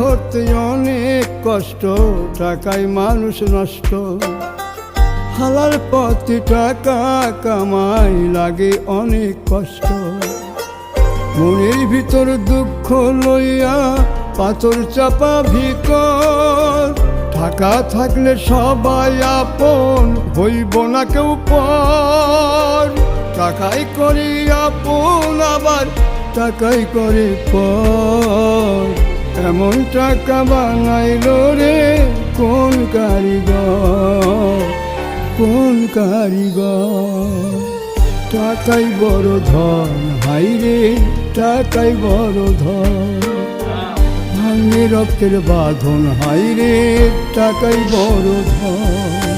ধরতে অনেক কষ্ট, টাকায় মানুষ নষ্ট। হালাল পথে টাকা কামাই লাগে অনেক কষ্ট। মনের ভিতর দুঃখ লইয়া পাথর চাপা ভিতর, টাকা থাকলে সবাই আপন, হইব না কেউ পর। টাকাই করি আপন আবার টাকাই করে পর, এমন টাকা বানাইল রে কোন কারিগর, কোন কারিগর। টাকাই বড় ধন, হাইরে টাকাই বড় ধন। ভাঙে রক্তের বাঁধন, হাইরে টাকাই বড় ধন।